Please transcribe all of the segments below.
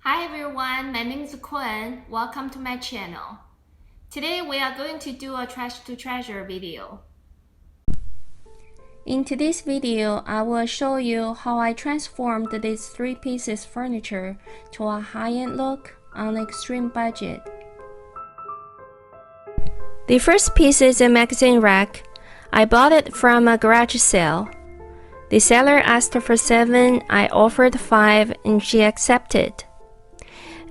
Hi everyone, my name is Kun. Welcome to my channel. Today we are going to do a trash to treasure video. In today's video, I will show you how I transformed these 3 pieces furniture to a high-end look on an extreme budget. The first piece is a magazine rack. I bought it from a garage sale. The seller asked for 7, I offered 5 and she accepted.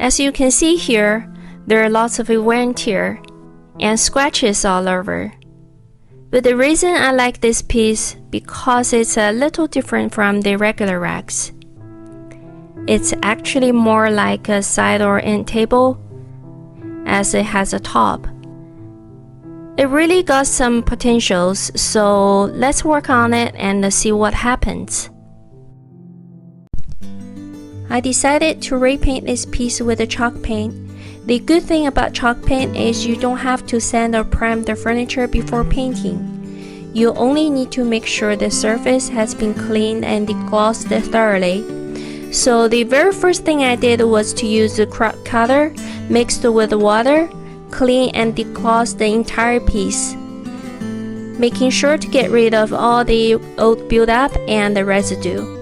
As you can see here, there are lots of wear and tear and scratches all over. But the reason I like this piece because it's a little different from the regular racks. It's actually more like a side or end table as it has a top. It really got some potentials, so let's work on it and see what happens. I decided to repaint this piece with a chalk paint. The good thing about chalk paint is you don't have to sand or prime the furniture before painting. You only need to make sure the surface has been cleaned and deglossed thoroughly. So the very first thing I did was to use the crop color mixed with water, clean and degloss the entire piece, making sure to get rid of all the old buildup and the residue.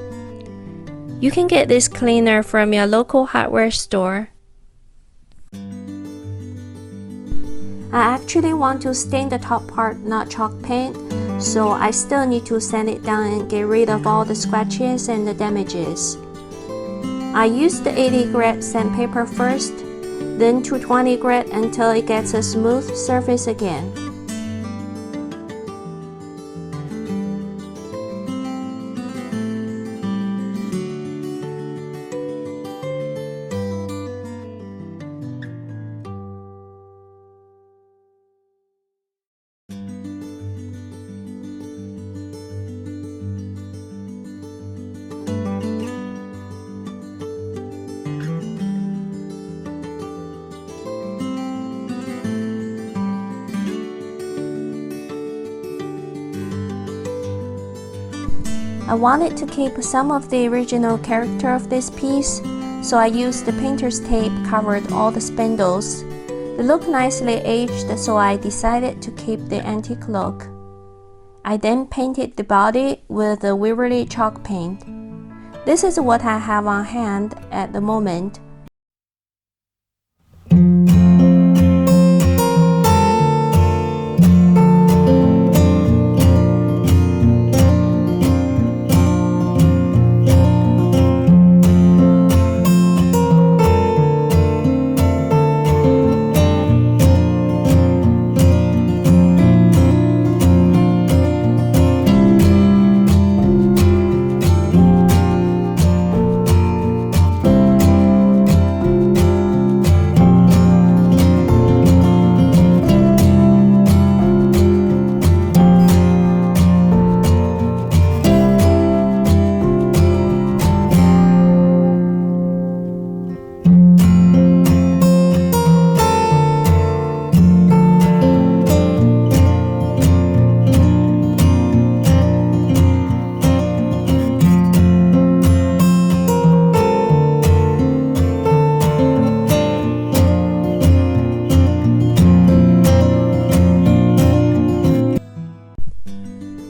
You can get this cleaner from your local hardware store. I actually want to stain the top part, not chalk paint, so I still need to sand it down and get rid of all the scratches and the damages. I used the 80 grit sandpaper first, then 220 grit until it gets a smooth surface again. I wanted to keep some of the original character of this piece, so I used the painter's tape covered all the spindles. They look nicely aged, so I decided to keep the antique look. I then painted the body with the Waverly chalk paint. This is what I have on hand at the moment.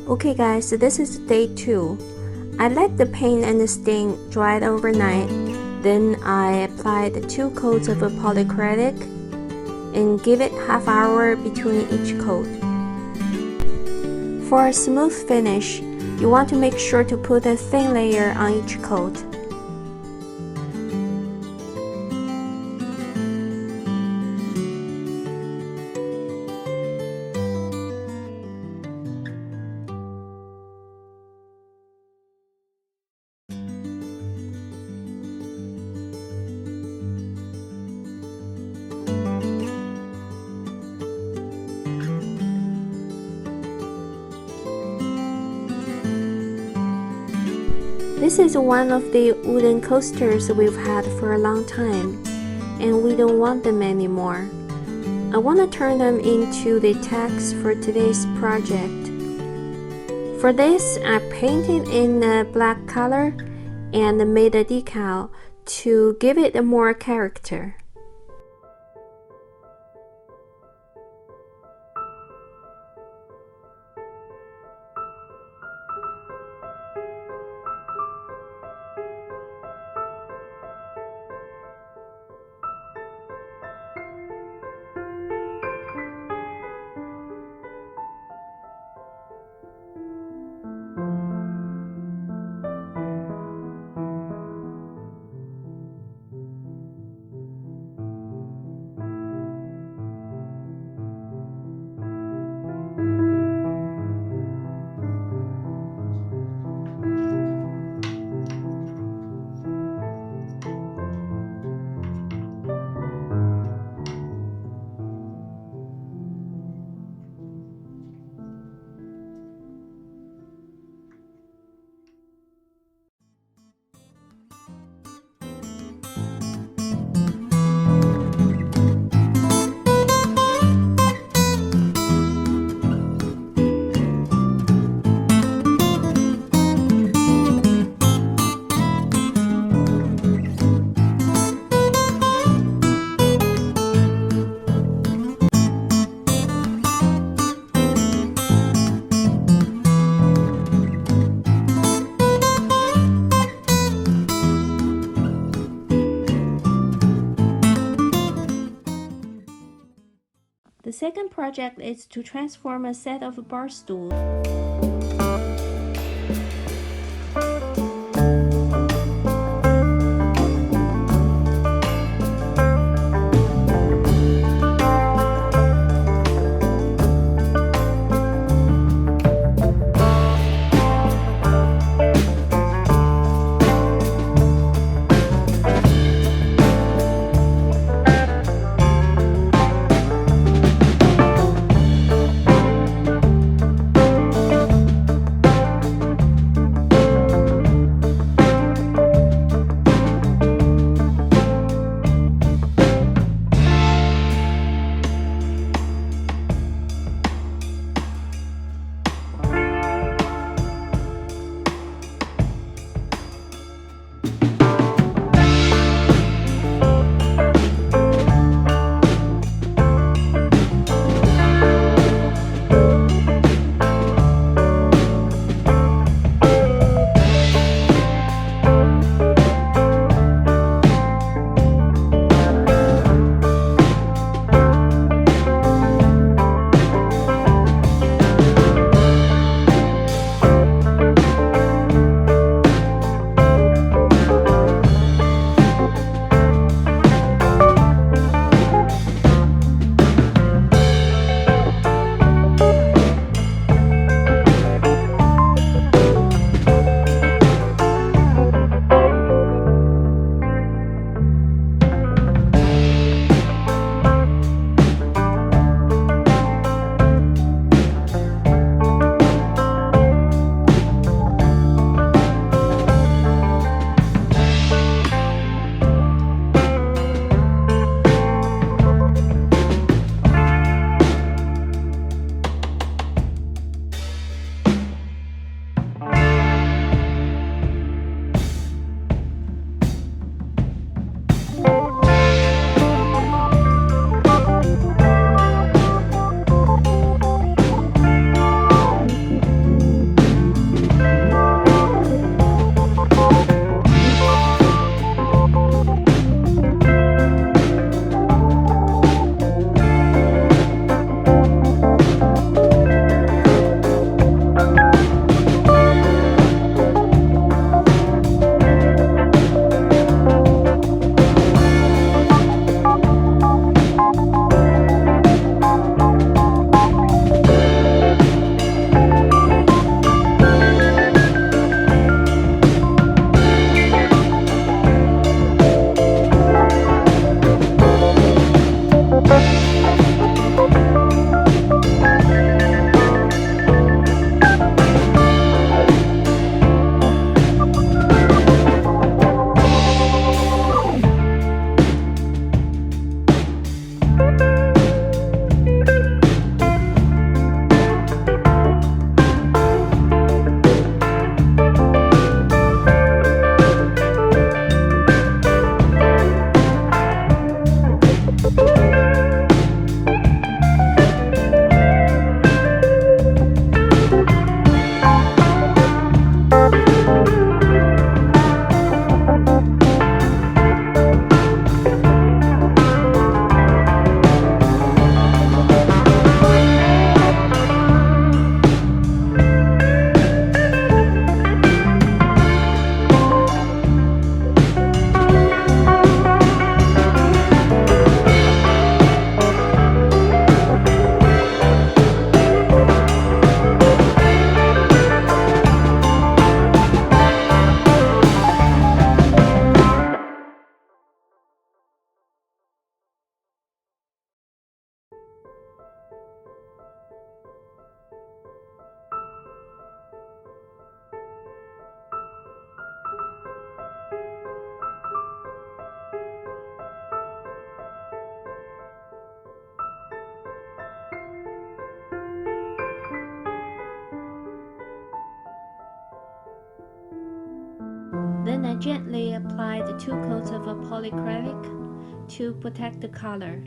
Okay guys, so this is day 2. I let the paint and the stain dry overnight. Then I applied 2 coats of a polycrylic and give it half hour between each coat. For a smooth finish, you want to make sure to put a thin layer on each coat. This is one of the wooden coasters we've had for a long time, and we don't want them anymore. I want to turn them into the text for today's project. For this, I painted in a black color and made a decal to give it more character. The second project is to transform a set of Barstools. Then I gently applied 2 coats of polyacrylic to protect the color.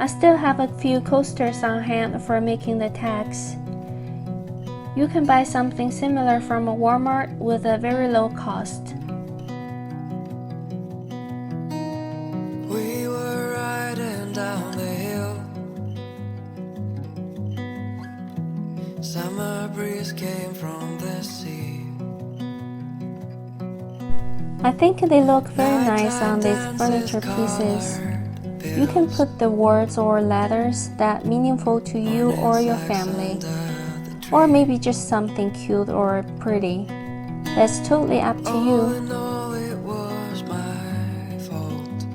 I still have a few coasters on hand for making the tags. You can buy something similar from a Walmart with a very low cost. We were riding down the hill. Summer breeze came from the sea. I think they look very nice on these furniture pieces. You can put the words or letters that are meaningful to you or your family, or maybe just something cute or pretty. That's totally up to you. All in all, it was my fault.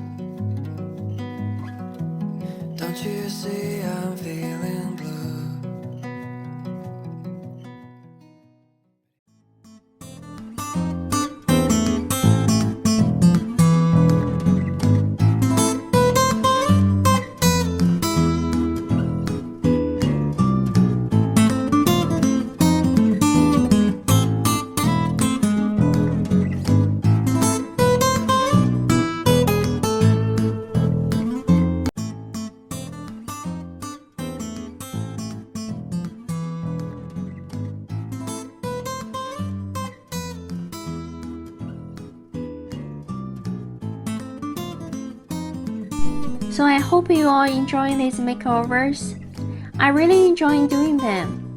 Don't you see I'm feeling blue? So I hope you all enjoy these makeovers. I really enjoy doing them.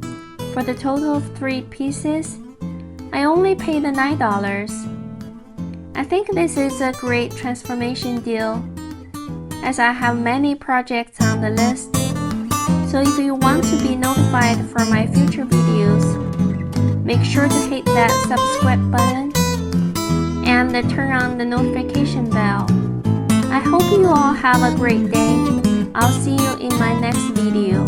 For the total of 3 pieces, I only paid $9. I think this is a great transformation deal, as I have many projects on the list. So if you want to be notified for my future videos, make sure to hit that subscribe button and turn on the notification bell. I hope you all have a great day. I'll see you in my next video.